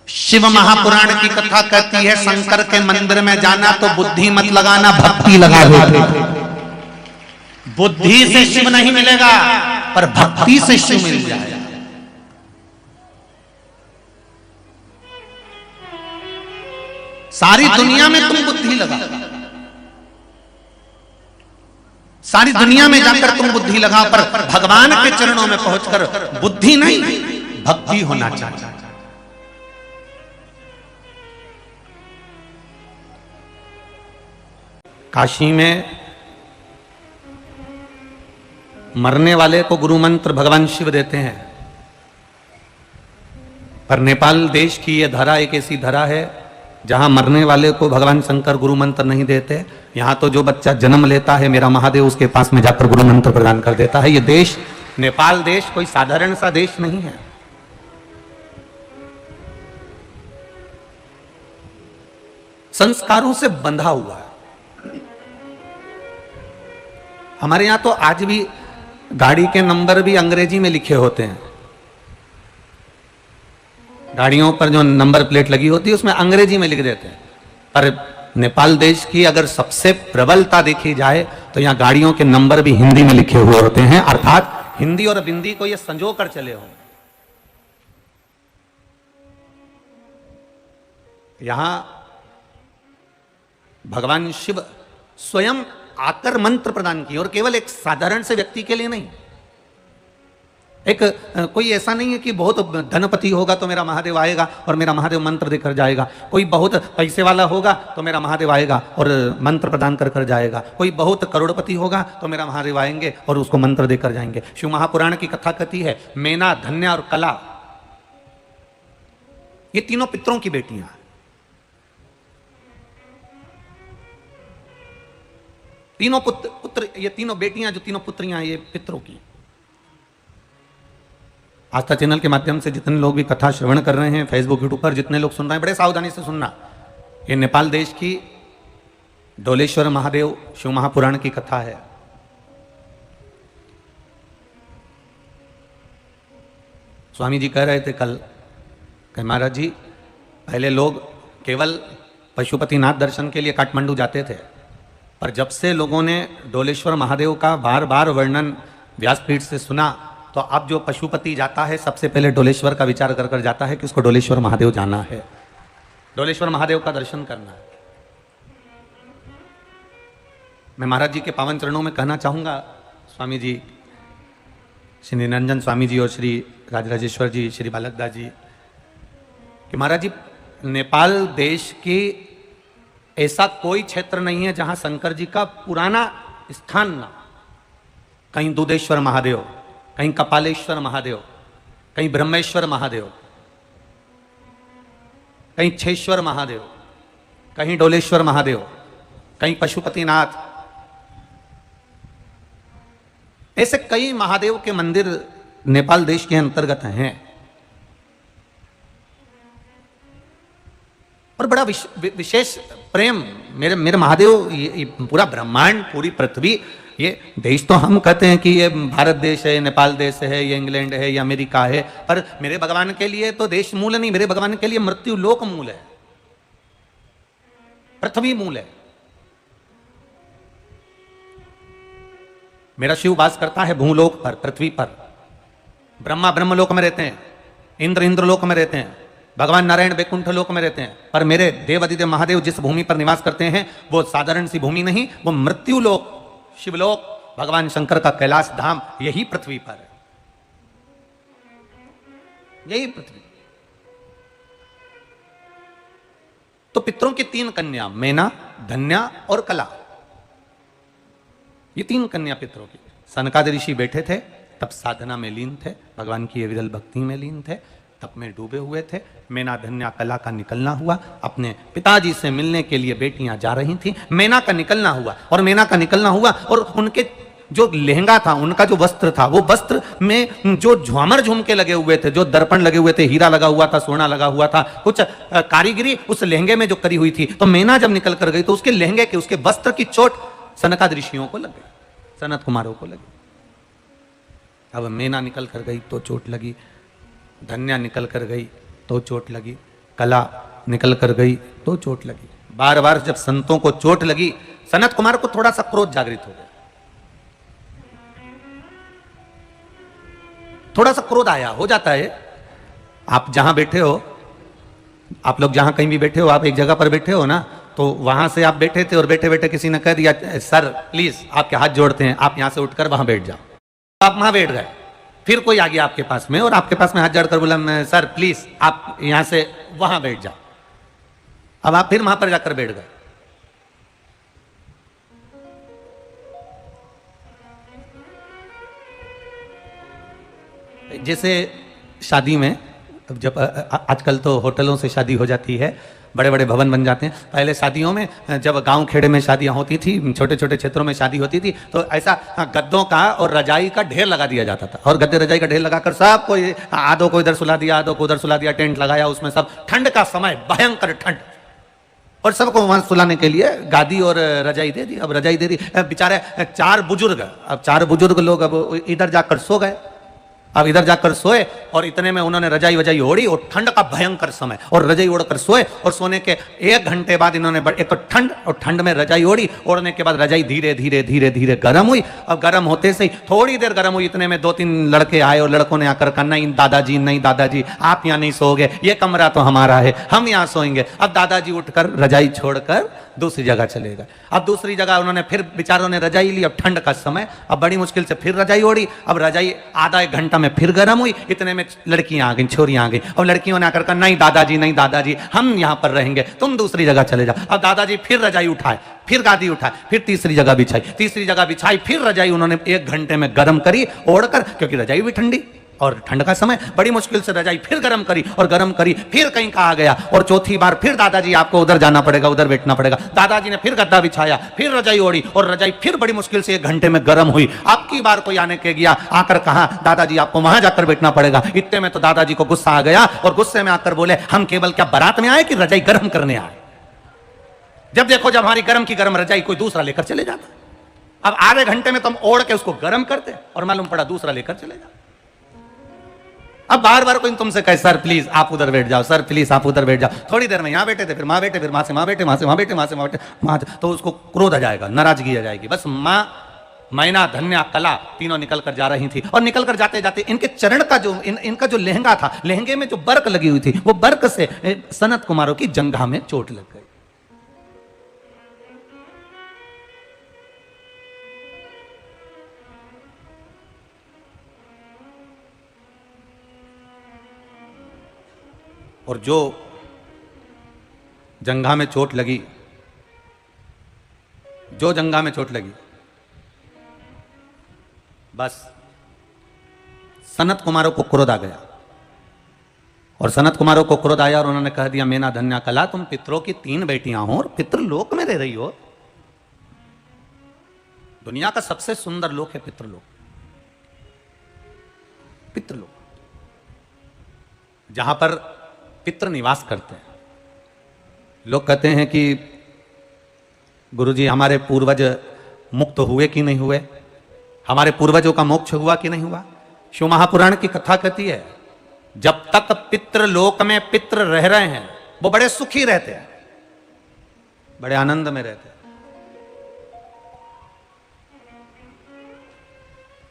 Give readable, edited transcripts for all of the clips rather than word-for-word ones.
शिव महापुराण की कथा कहती है शंकर के मंदिर में जाना तो बुद्धि मत लगाना, भक्ति लगा दो। बुद्धि से शिव नहीं मिलेगा पर भक्ति से शिव मिल जाएगा। सारी दुनिया में तुम बुद्धि लगा, सारी दुनिया में जाकर तुम बुद्धि लगाओ, पर भगवान के चरणों में पहुंचकर बुद्धि नहीं, भक्ति होना चाहिए। काशी में मरने वाले को गुरु मंत्र भगवान शिव देते हैं, पर नेपाल देश की यह धरा एक ऐसी धरा है जहां मरने वाले को भगवान शंकर गुरु मंत्र नहीं देते। यहां तो जो बच्चा जन्म लेता है मेरा महादेव उसके पास में जाकर गुरु मंत्र प्रदान कर देता है। यह देश, नेपाल देश, कोई साधारण सा देश नहीं है। संस्कारों से बंधा हुआ है। हमारे यहां तो आज भी गाड़ी के नंबर भी अंग्रेजी में लिखे होते हैं। गाड़ियों पर जो नंबर प्लेट लगी होती है उसमें अंग्रेजी में लिख देते हैं। पर नेपाल देश की अगर सबसे प्रबलता देखी जाए तो यहां गाड़ियों के नंबर भी हिंदी में लिखे हुए होते हैं, अर्थात हिंदी और बिंदी को ये संजो कर चले हो। यहां भगवान शिव स्वयं आकर मंत्र प्रदान किए, और केवल एक साधारण से व्यक्ति के लिए नहीं। एक कोई ऐसा नहीं है कि बहुत धनपति होगा तो मेरा महादेव आएगा और मेरा महादेव मंत्र देकर जाएगा। कोई बहुत पैसे वाला होगा तो मेरा महादेव आएगा और मंत्र प्रदान कर कर जाएगा। कोई बहुत करोड़पति होगा तो मेरा महादेव आएंगे और उसको मंत्र देकर जाएंगे। शिव महापुराण की कथा कहती है मेना, धन्या और कला, ये तीनों पितरों की बेटियां। तीनों पुत्र, ये तीनों बेटियां, जो तीनों पुत्रियां, ये पितरों की। आस्था चैनल के माध्यम से जितने लोग भी कथा श्रवण कर रहे हैं, फेसबुक यूट्यूब पर जितने लोग सुन रहे हैं, बड़े सावधानी से सुनना। ये नेपाल देश की डोलेश्वर महादेव शिव महापुराण की कथा है। स्वामी जी कह रहे थे कल कि महाराज जी, पहले लोग केवल पशुपतिनाथ दर्शन के लिए काठमांडू जाते थे, पर जब से लोगों ने डोलेश्वर महादेव का बार बार वर्णन व्यासपीठ से सुना, तो अब जो पशुपति जाता है सबसे पहले डोलेश्वर का विचार कर कर जाता है कि उसको डोलेश्वर महादेव जाना है, डोलेश्वर महादेव का दर्शन करना है। मैं महाराज जी के पावन चरणों में कहना चाहूंगा, स्वामी जी, श्री निरंजन स्वामी जी और श्री राजराजेश्वर जी, श्री बालकदास जी, कि महाराज जी, नेपाल देश की ऐसा कोई क्षेत्र नहीं है जहां शंकर जी का पुराना स्थान ना। कहीं दूधेश्वर महादेव, कहीं कपालेश्वर महादेव, कहीं ब्रह्मेश्वर महादेव, कहीं छेश्वर महादेव, कहीं डोलेश्वर महादेव, कहीं पशुपतिनाथ, ऐसे कई महादेव के मंदिर नेपाल देश के अंतर्गत हैं। और बड़ा विशेष प्रेम, मेरे महादेव, ये पूरा ब्रह्मांड, पूरी पृथ्वी, ये देश तो हम कहते हैं कि ये भारत देश है, नेपाल देश है, ये इंग्लैंड है, ये अमेरिका है, पर मेरे भगवान के लिए तो देश मूल नहीं, मेरे भगवान के लिए मृत्यु लोक मूल है, पृथ्वी मूल है। मेरा शिव वास करता है भूलोक पर, पृथ्वी पर। ब्रह्मा ब्रह्मलोक में रहते हैं, इंद्र इंद्रलोक में रहते हैं, भगवान नारायण वैकुंठ लोक में रहते हैं, पर मेरे देव अधिदेव महादेव जिस भूमि पर निवास करते हैं वो साधारण सी भूमि नहीं, वो मृत्यु लोक, शिवलोक, भगवान शंकर का कैलाश धाम, यही पृथ्वी पर है, यही पृथ्वी। तो पितरों की तीन कन्या, मेना, धन्या और कला, ये तीन कन्या पितरों की। सनकादिक ऋषि बैठे थे, तब साधना में लीन थे, भगवान की विरल भक्ति में लीन थे, तप में डूबे हुए थे। मेना, धन्या, कला का निकलना हुआ। अपने पिताजी से मिलने के लिए बेटियां जा रही थी, मेना का निकलना हुआ, और मेना का निकलना हुआ और उनके जो लहंगा था, उनका जो वस्त्र था, वो वस्त्र में जो झुमर झुमके लगे हुए थे, जो दर्पण लगे हुए थे, हीरा लगा हुआ था, सोना लगा हुआ था, कुछ कारीगरी उस लहंगे में जो करी हुई थी, तो मेना जब निकल कर गई तो उसके लहंगे के, उसके वस्त्र की चोट सनकादिक ऋषियों को लग गई, सनत कुमारों को लगी। अब मेना निकल कर गई तो चोट लगी, धन्या निकल कर गई तो चोट लगी, कला निकल कर गई तो चोट लगी। बार बार जब संतों को चोट लगी, सनत कुमार को थोड़ा सा क्रोध जागृत हो गया, थोड़ा सा क्रोध आया, हो जाता है। आप जहां बैठे हो, आप लोग जहां कहीं भी बैठे हो, आप एक जगह पर बैठे हो ना, तो वहां से आप बैठे थे और बैठे बैठे किसी ने कह दिया सर प्लीज आपके हाथ जोड़ते हैं, आप यहां से उठकर वहां बैठ जाओ। आप वहां बैठ गए, फिर कोई आ गया आपके पास में और आपके पास में हाथ जोड़कर बोला सर प्लीज आप यहां से वहां बैठ जाओ। अब आप फिर वहां पर जाकर बैठ गए। जैसे शादी में, जब आजकल तो होटलों से शादी हो जाती है, बड़े बड़े भवन बन जाते हैं। पहले शादियों में, जब गांव खेड़े में शादियां होती थी, छोटे छोटे क्षेत्रों में शादी होती थी, तो ऐसा गद्दों का और रजाई का ढेर लगा दिया जाता था। और गद्दे रजाई का ढेर लगाकर सब कोई, आधों को इधर सुला दिया, आधों को उधर सुला दिया, टेंट लगाया, उसमें सब, ठंड का समय, भयंकर ठंड, और सबको वहां सुलाने के लिए गादी और रजाई दे दी। अब रजाई दे दी, बेचारे चार बुजुर्ग लोग अब इधर जाकर सो गए। अब इधर जाकर सोए और इतने में उन्होंने रजाई वजाई ओढ़ी, और ठंड का भयंकर समय, और रजाई ओढ़कर सोए, और सोने के 1 घंटे बाद इन्होंने एक तो ठंड, और ठंड में रजाई ओढ़ी, ओढ़ने के बाद रजाई धीरे धीरे धीरे धीरे गर्म हुई। अब गर्म होते से ही थोड़ी देर गर्म हुई, इतने में 2-3 लड़के आए, और लड़कों ने आकर कहा नहीं दादाजी आप यहाँ नहीं सोओगे, ये कमरा तो हमारा है, हम यहाँ सोएंगे। अब दादाजी उठकर रजाई छोड़कर दूसरी जगह चले गए। अब दूसरी जगह उन्होंने फिर बेचारों ने रजाई ली, अब ठंड का समय, अब बड़ी मुश्किल से फिर रजाई ओढ़ी। अब रजाई आधा 1 घंटा में फिर गर्म हुई, इतने में लड़कियां आ गई, छोरियां आ गई। अब लड़कियों ने आकर कहा नहीं दादाजी हम यहां पर रहेंगे, तुम दूसरी जगह चले जाओ। अब दादाजी फिर रजाई उठाए, फिर गादी उठाए, फिर तीसरी जगह बिछाई, फिर रजाई उन्होंने 1 घंटे में गर्म करी ओढ़कर, क्योंकि रजाई भी ठंडी और ठंड का समय, बड़ी मुश्किल से रजाई फिर गर्म करी, फिर कहीं कहा गया, और चौथी बार फिर दादाजी आपको उधर जाना पड़ेगा, उधर बैठना पड़ेगा। दादाजी ने फिर गद्दा बिछाया, फिर रजाई ओढ़ी, और रजाई फिर बड़ी मुश्किल से 1 घंटे में गर्म हुई। अब की बार कोई आने के गया, आकर कहा दादाजी आपको वहां जाकर बैठना पड़ेगा। इतने में तो दादाजी को गुस्सा आ गया, और गुस्से में आकर बोले हम केवल क्या बारात में आए कि रजाई गर्म करने आए? जब देखो जब हमारी गर्म की गर्म रजाई कोई दूसरा लेकर चले जाता। अब आधे घंटे में तुम ओढ़ के उसको गर्म करते, और मालूम पड़ा दूसरा लेकर चले जाते। अब बार बार कोई तुमसे कहे सर प्लीज आप उधर बैठ जाओ, सर प्लीज आप उधर बैठ जाओ, थोड़ी देर में यहां बैठे थे, फिर वहां बैठे, फिर वहां से वहां बैठे, वहां से वहां बैठे, वहां से वहां बैठे, तो उसको क्रोध आ जाएगा, नाराजगी आ जाएगी। बस माँ, मैना, धन्या, कला तीनों निकल कर जा रही थी, और निकल कर जाते जाते इनके चरण का जो इनका जो लहंगा था, लहंगे में जो बर्क लगी हुई थी, वो बर्क से सनत कुमारों की जंघा में चोट लग गई। और जो जंघा में चोट लगी, बस सनत कुमारों को क्रोध आ गया, और सनत कुमारों को क्रोध आया और उन्होंने कह दिया मेना, धन्या, कला तुम पितरों की 3 बेटियां हो और पितृलोक में रह रही हो। दुनिया का सबसे सुंदर लोक है पितृलोक, जहां पर पितृ निवास करते हैं। लोग कहते हैं कि गुरुजी हमारे पूर्वज मुक्त हुए कि नहीं हुए, हमारे पूर्वजों का मोक्ष हुआ कि नहीं हुआ। शिव महापुराण की कथा कहती है जब तक पितृलोक में पितृ रह रहे हैं वो बड़े सुखी रहते हैं, बड़े आनंद में रहते हैं।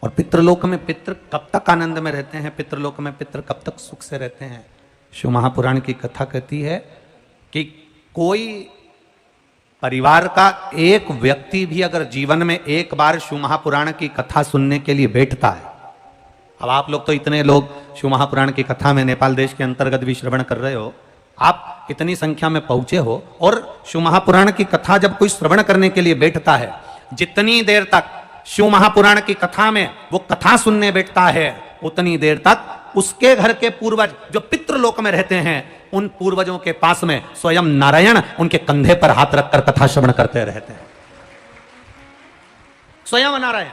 और पितृलोक में पितृ कब तक आनंद में रहते हैं, पितृलोक में पितृ कब तक सुख से रहते हैं। शिव महापुराण की कथा कहती है कि कोई परिवार का एक व्यक्ति भी अगर जीवन में एक बार शिव महापुराण की कथा सुनने के लिए बैठता है, अब आप लोग तो इतने लोग शिव महापुराण की कथा में नेपाल देश के अंतर्गत भी श्रवण कर रहे हो, आप इतनी संख्या में पहुंचे हो, और शिव महापुराण की कथा जब कोई श्रवण करने के लिए बैठता है, जितनी देर तक शिव महापुराण की कथा में वो कथा सुनने बैठता है, उतनी देर तक उसके घर के पूर्वज जो पितृलोक में रहते हैं, उन पूर्वजों के पास में स्वयं नारायण उनके कंधे पर हाथ रखकर कथा श्रवण करते रहते हैं। स्वयं नारायण।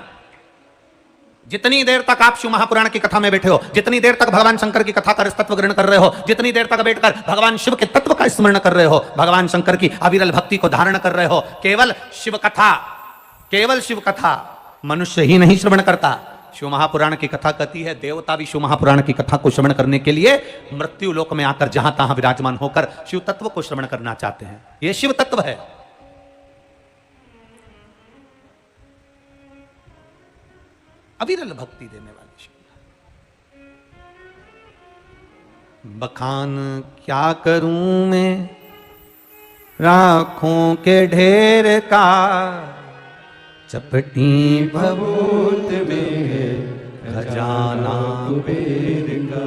जितनी देर तक आप शिव महापुराण की कथा में बैठे हो, जितनी देर तक भगवान शंकर की कथा का रसतत्व ग्रहण कर रहे हो, जितनी देर तक बैठकर भगवान शिव के तत्व का स्मरण कर रहे हो, भगवान शंकर की अविरल भक्ति को धारण कर रहे हो, केवल शिव कथा मनुष्य ही नहीं श्रवण करता, शिव महापुराण की कथा कहती है देवता भी शिव महापुराण की कथा को श्रवण करने के लिए मृत्यु लोक में आकर जहां तहां विराजमान होकर शिव तत्व को श्रवण करना चाहते हैं। यह शिव तत्व है। अविरल भक्ति देने वाले शिव। बखान क्या करूं मैं राखों के ढेर का, चपटी भभूत में खजाना कुबेर का।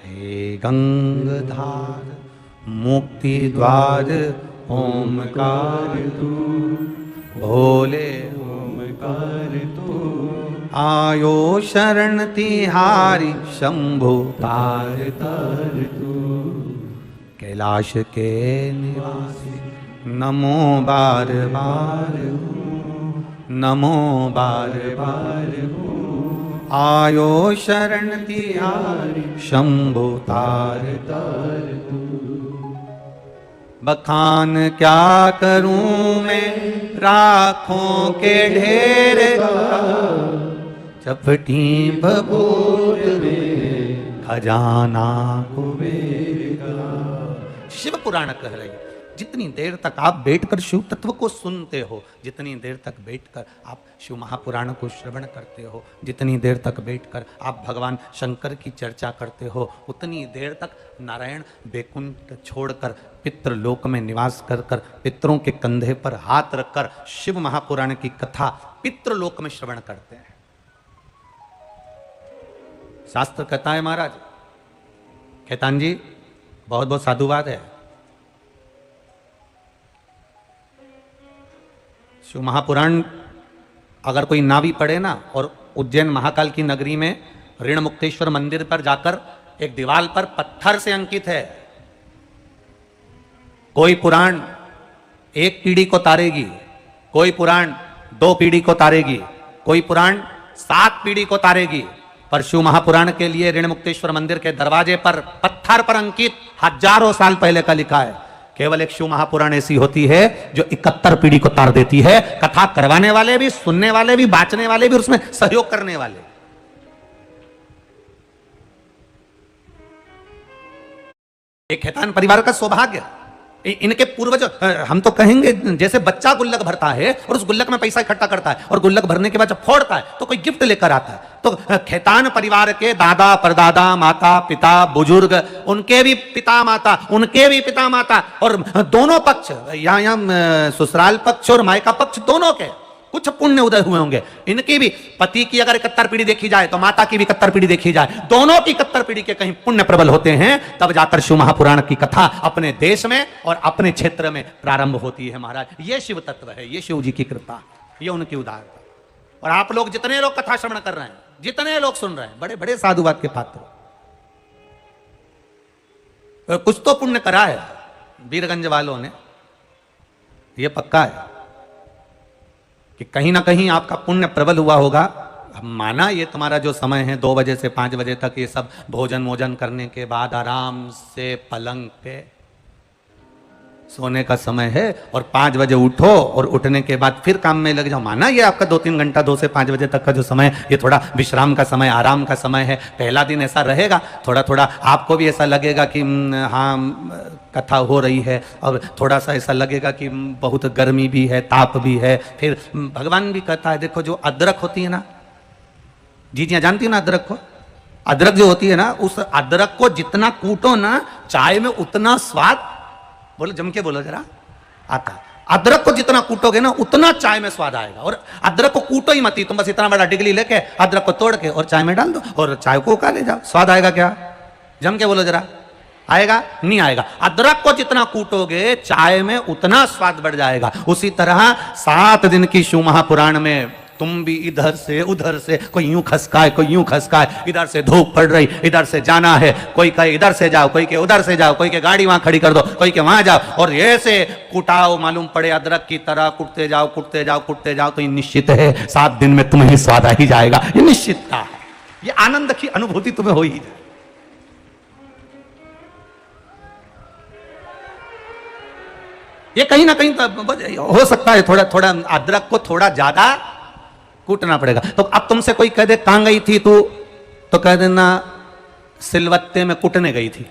हे गंगधार मुक्ति द्वार ओमकार तू, भोले ओमकार तू। आयो शरण तिहारी शंभु तार तार तू। कैलाश के निवासी नमो बार बार नमो बार बार आयो शरण तिहारी शंभु तार तार तू। बखान क्या करूं मैं राखों के ढेर का, चपटी भभूत में खजाना कुबेर का। शिव पुराण कह रही है जितनी देर तक आप बैठकर शिव तत्व को सुनते हो, जितनी देर तक बैठकर आप शिव महापुराण को श्रवण करते हो, जितनी देर तक बैठकर आप भगवान शंकर की चर्चा करते हो, उतनी देर तक नारायण बैकुंठ छोड़कर पितृलोक में निवास कर कर पितरों के कंधे पर हाथ रखकर शिव महापुराण की कथा पितृलोक में श्रवण करते हैं। शास्त्र कहता है महाराज खेतान जी बहुत बहुत साधुवाद है। शिव महापुराण अगर कोई ना भी पढ़े ना, और उज्जैन महाकाल की नगरी में ऋण मुक्तेश्वर मंदिर पर जाकर एक दीवार पर पत्थर से अंकित है, कोई पुराण एक पीढ़ी को तारेगी, कोई पुराण 2 पीढ़ी को तारेगी, कोई पुराण 7 पीढ़ी को तारेगी, पर शिव महापुराण के लिए ऋण मुक्तेश्वर मंदिर के दरवाजे पर पत्थर पर अंकित हजारों साल पहले का लिखा है। केवल एक शिव महापुराण ऐसी होती है जो 71 पीढ़ी को तार देती है। कथा करवाने वाले भी, सुनने वाले भी, बांचने वाले भी और उसमें सहयोग करने वाले। एक खेतान परिवार का सौभाग्य, इनके पूर्वज, हम तो कहेंगे जैसे बच्चा गुल्लक भरता है और उस गुल्लक में पैसा इकट्ठा करता है और गुल्लक भरने के बाद जब फोड़ता है तो कोई गिफ्ट लेकर आता है, तो खेतान परिवार के दादा परदादा माता पिता बुजुर्ग, उनके भी पिता माता, उनके भी पिता माता, और दोनों पक्ष यहाँ ससुराल पक्ष और मायका पक्ष दोनों के कुछ पुण्य उदय हुए होंगे। इनकी भी पति की अगर 71 पीढ़ी देखी जाए तो माता की भी 71 पीढ़ी देखी जाए, दोनों की 71 पीढ़ी के कहीं पुण्य प्रबल होते हैं, तब जाकर शिव महापुराण की कथा अपने देश में और अपने क्षेत्र में प्रारंभ होती है। महाराज ये शिव तत्व है, ये शिव जी की कृपा, ये उनकी उदारता। और आप लोग जितने लोग कथा श्रवण कर रहे हैं, जितने लोग सुन रहे हैं, बड़े बड़े साधुवाद के पात्र, कुछ तो पुण्य करा है वीरगंज वालों ने, ये पक्का है कि कहीं ना कहीं आपका पुण्य प्रबल हुआ होगा। माना ये तुम्हारा जो समय है 2 बजे से 5 बजे तक, ये सब भोजन वोजन करने के बाद आराम से पलंग पे सोने का समय है, और 5 बजे उठो और उठने के बाद फिर काम में लग जाओ। माना ये आपका 2-3 घंटा 2 से 5 बजे तक का जो समय, ये थोड़ा विश्राम का समय, आराम का समय है। पहला दिन ऐसा रहेगा, थोड़ा थोड़ा आपको भी ऐसा लगेगा कि हाँ कथा हो रही है, और थोड़ा सा ऐसा लगेगा कि बहुत गर्मी भी है, ताप भी है। फिर भगवान भी कहता है, देखो जो अदरक होती है ना, जी जी जानती है ना अदरक को, अदरक जो होती है ना, उस अदरक को जितना कूटो ना चाय में उतना स्वाद, बोलो जम के बोलो जरा, आता। अदरक को जितना कूटोगे ना उतना चाय में स्वाद आएगा। और अदरक को कूटो ही मत, तुम बस इतना बड़ा डिगली लेके अदरक को तोड़ के और चाय में डाल दो और चाय को उका ले जाओ, स्वाद आएगा क्या? जम के बोलो जरा, आएगा? नहीं आएगा। अदरक को जितना कूटोगे चाय में उतना स्वाद बढ़ जाएगा। उसी तरह 7 दिन की शिव महापुराण में तुम भी इधर से उधर से, कोई यूं खसकाए कोई यूं खसकाए, इधर से धूप पड़ रही, इधर से जाना है, कोई कहे इधर से जाओ, कोई के उधर से जाओ, कोई के गाड़ी वहां खड़ी कर दो, कोई के वहां जाओ, और ऐसे कुटाओ मालूम पड़े अदरक की तरह, कुटते जाओ कुटते जाओ कुटते जाओ, तो ये निश्चित है 7 दिन में तुम्हें स्वाद आ ही जाएगा। ये निश्चितता है, ये आनंद की अनुभूति तुम्हें हो ही जाए। ये कहीं ना कहीं हो सकता है थोड़ा थोड़ा अदरक को थोड़ा ज्यादा कूटना पड़ेगा। तो अब तुमसे कोई कह दे कहां गई थी तू, तो कह देना सिलवत्ते में कूटने गई थी।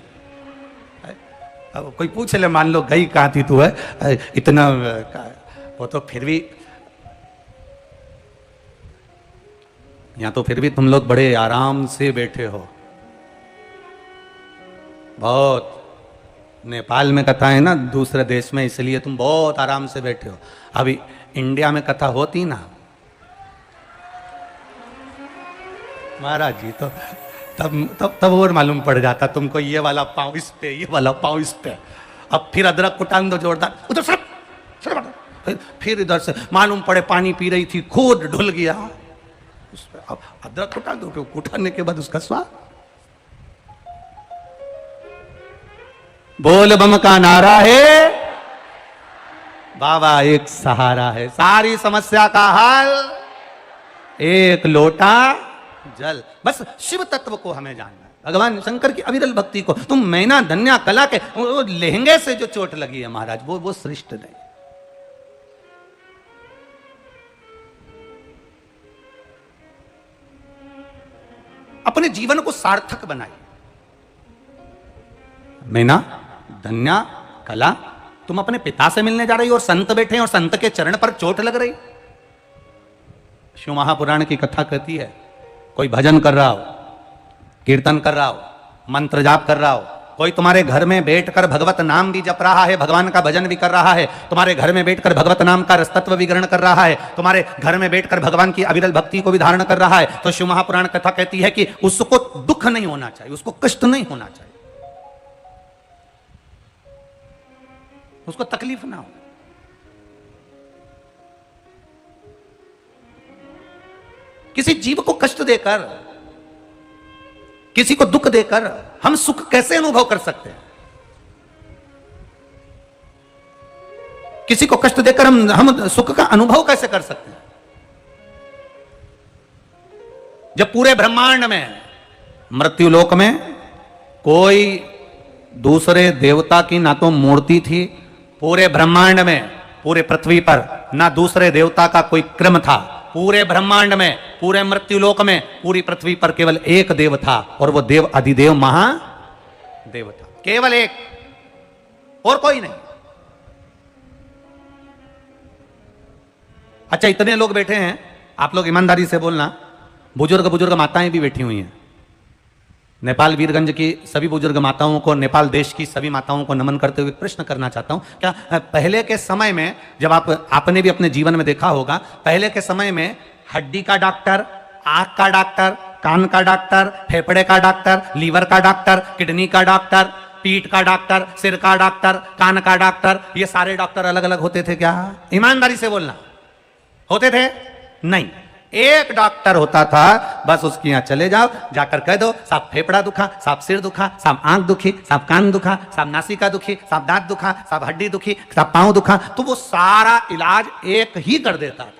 अब कोई पूछ ले, मान लो गई कहां थी तू, है इतना, वो तो फिर भी, यहां तो फिर भी तुम लोग बड़े आराम से बैठे हो। बहुत नेपाल में कथा है ना, दूसरे देश में, इसलिए तुम बहुत आराम से बैठे हो। अभी इंडिया में कथा होती ना महाराज जी, तो तब और मालूम पड़ जाता तुमको, ये वाला पाँव इस पे, ये वाला पाँव इस पे। अब फिर अदरक कुटान दो जोरदार, उधर सब फिर इधर से मालूम पड़े पानी पी रही थी, खुद ढुल गया। अब अदरक कुटा दो, कुटाने के बाद उसका स्वाद। बोल बम का नारा है, बाबा एक सहारा है, सारी समस्या का हल एक लोटा जल। बस शिव तत्व को हमें जानना, भगवान शंकर की अविरल भक्ति को। तुम मैना धन्या कला के वो लहंगे से जो चोट लगी है महाराज, वो श्रेष्ठ नहीं। अपने जीवन को सार्थक बनाइए। मैना धन्या कला, तुम अपने पिता से मिलने जा रही हो और संत बैठे हैं और संत के चरण पर चोट लग रही। शिव महापुराण की कथा कहती है, कोई भजन कर रहा हो, कीर्तन कर रहा हो, मंत्र जाप कर रहा हो, कोई तुम्हारे घर में बैठकर भगवत नाम भी जप रहा है, भगवान का भजन भी कर रहा है, तुम्हारे घर में बैठकर भगवत नाम का रसतत्व भी ग्रहण कर रहा है, तुम्हारे घर में बैठकर भगवान की अविरल भक्ति को भी धारण कर रहा है, तो शिव महापुराण कथा कहती है कि उसको दुख नहीं होना चाहिए, उसको कष्ट नहीं होना चाहिए, उसको तकलीफ ना हो। किसी जीव को कष्ट देकर, किसी को दुख देकर हम सुख कैसे अनुभव कर सकते हैं? किसी को कष्ट देकर हम सुख का अनुभव कैसे कर सकते हैं? जब पूरे ब्रह्मांड में, मृत्युलोक में कोई दूसरे देवता की ना तो मूर्ति थी, पूरे ब्रह्मांड में, पूरे पृथ्वी पर ना दूसरे देवता का कोई क्रम था, पूरे ब्रह्मांड में, पूरे मृत्युलोक में, पूरी पृथ्वी पर केवल एक देव था, और वो देव अधिदेव महादेव था, केवल एक, और कोई नहीं। अच्छा, इतने लोग बैठे हैं, आप लोग ईमानदारी से बोलना, बुजुर्ग माताएं भी बैठी हुई हैं। नेपाल वीरगंज की सभी बुजुर्ग माताओं को, नेपाल देश की सभी माताओं को नमन करते हुए प्रश्न करना चाहता हूं, क्या पहले के समय में, जब आपने भी अपने जीवन में देखा होगा, पहले के समय में हड्डी का डॉक्टर, आंख का डॉक्टर, कान का डॉक्टर, फेफड़े का डॉक्टर, लीवर का डॉक्टर, किडनी का डॉक्टर, पीठ का डॉक्टर, सिर का डॉक्टर, कान का डॉक्टर, ये सारे डॉक्टर अलग अलग होते थे क्या? ईमानदारी से बोलना, होते थे? नहीं, एक डॉक्टर होता था, बस उसके यहां चले जाओ, जाकर कह दो साहब फेफड़ा दुखा, साहब सिर दुखा, साहब आंख दुखी, साहब कान दुखा, साहब नासिका दुखी, साहब दांत दुखा, साहब हड्डी दुखी, साहब पांव दुखा, तो वो सारा इलाज एक ही कर देता था।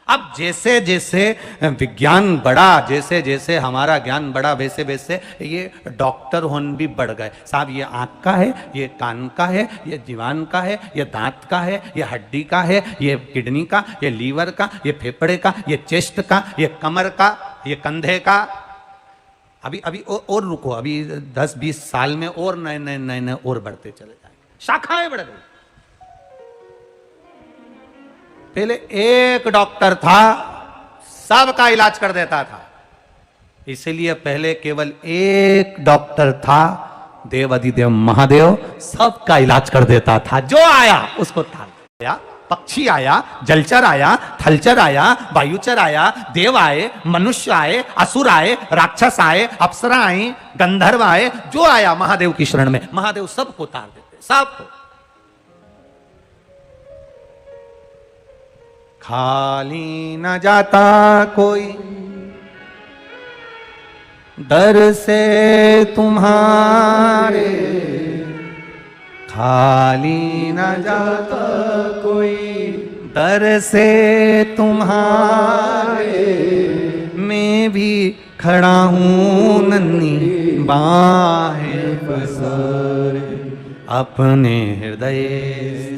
अब जैसे जैसे विज्ञान बढ़ा, जैसे जैसे हमारा ज्ञान बढ़ा, वैसे वैसे ये डॉक्टर होन भी बढ़ गए। साहब ये आंख का है, ये कान का है, ये जीवान का है, ये दांत का है, ये हड्डी का है, ये किडनी का, ये लीवर का, ये फेफड़े का, ये चेस्ट का, ये कमर का, ये कंधे का। अभी अभी और रुको, अभी 10-20 साल में और नए नए नए नए और बढ़ते चले जाएंगे, शाखाएं बढ़ गई। पहले एक डॉक्टर था, सबका इलाज कर देता था, इसलिए पहले केवल एक डॉक्टर था, देवाधिदेव महादेव सबका इलाज कर देता था। जो आया उसको ताल दिया, पक्षी आया, जलचर आया, थलचर आया, वायुचर आया, देव आए, मनुष्य आए, असुर आए, राक्षस आए, अप्सरा आई, गंधर्व आए, जो आया महादेव की शरण में, महादेव सबको तार देते, सबको। खाली न जाता कोई दर से तुम्हारे, खाली न जाता कोई दर से तुम्हारे, मैं भी खड़ा हूँ नन्ही बाहें पसारे, अपने हृदय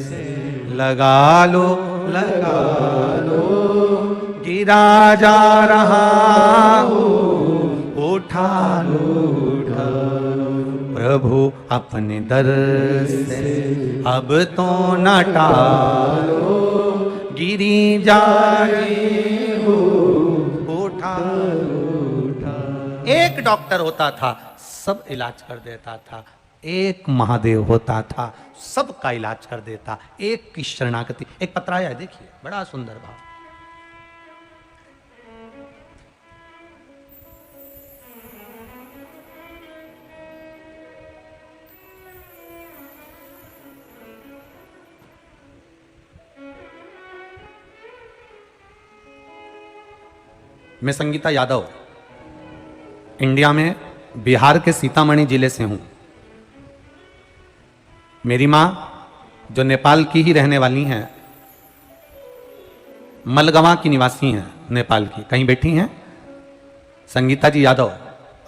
से लगा लो गिरा जा रहा हूँ, उठा लो प्रभु अपने दर से अब तो न टालो, गिरी जा रही हूँ, उठा लो। एक डॉक्टर होता था, सब इलाज कर देता था। एक महादेव होता था, सबका इलाज कर देता। एक की शरणागति। एक पत्र आया है, देखिए, बड़ा सुंदर भाव। मैं संगीता यादव, इंडिया में बिहार के सीतामढ़ी जिले से हूं। मेरी मां जो नेपाल की ही रहने वाली हैं, मलगवा की निवासी हैं, नेपाल की। कहीं बैठी हैं संगीता जी यादव,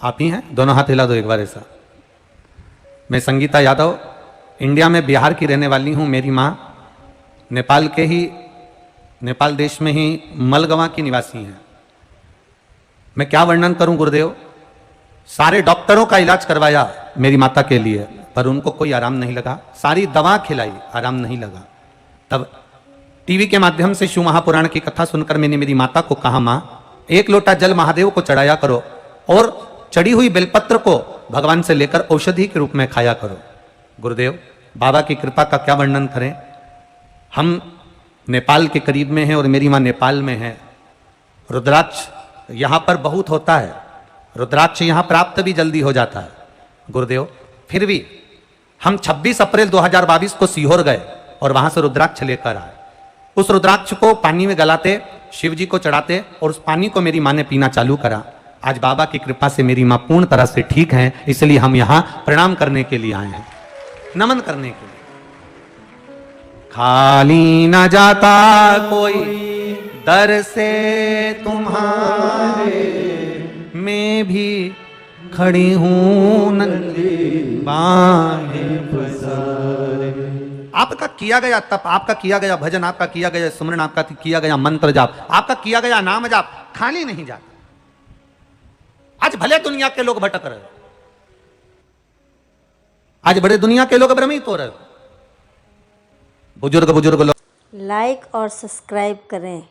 आप ही हैं? दोनों हाथ हिला दो एक बार ऐसा। मैं संगीता यादव, इंडिया में बिहार की रहने वाली हूं। मेरी मां नेपाल के ही, नेपाल देश में ही मलगवा की निवासी हैं। मैं क्या वर्णन करूं गुरुदेव, सारे डॉक्टरों का इलाज करवाया मेरी माता के लिए, पर उनको कोई आराम नहीं लगा। सारी दवा खिलाई, आराम नहीं लगा। तब टीवी के माध्यम से शिव महापुराण की कथा सुनकर मैंने मेरी माता को कहा, मां एक लोटा जल महादेव को चढ़ाया करो और चढ़ी हुई बेलपत्र को भगवान से लेकर औषधि के रूप में खाया करो। गुरुदेव बाबा की कृपा का क्या वर्णन करें। हम नेपाल के करीब में हैं और मेरी मां नेपाल में है। रुद्राक्ष यहां पर बहुत होता है, रुद्राक्ष यहां प्राप्त भी जल्दी हो जाता है। गुरुदेव फिर भी हम 26 अप्रैल 2022 को सीहोर गए और वहां से रुद्राक्ष लेकर आए। उस रुद्राक्ष को पानी में गलाते, शिव जी को चढ़ाते और उस पानी को मेरी मां ने पीना चालू करा। आज बाबा की कृपा से मेरी मां पूर्ण तरह से ठीक है, इसलिए हम यहां प्रणाम करने के लिए आए हैं, नमन करने के लिए। खाली न जाता कोई दर से तुम्हारे, मैं भी खड़ी हूं नंदी बाहें पसारे। आपका किया गया तप, आपका किया गया भजन, आपका किया गया सुमरन, आपका किया गया मंत्र जाप, आपका किया गया नाम जाप खाली नहीं जाता। आज भले दुनिया के लोग भटक रहे, आज बड़े दुनिया के लोग भ्रमित हो रहे, बुजुर्ग लोग। लाइक और सब्सक्राइब करें।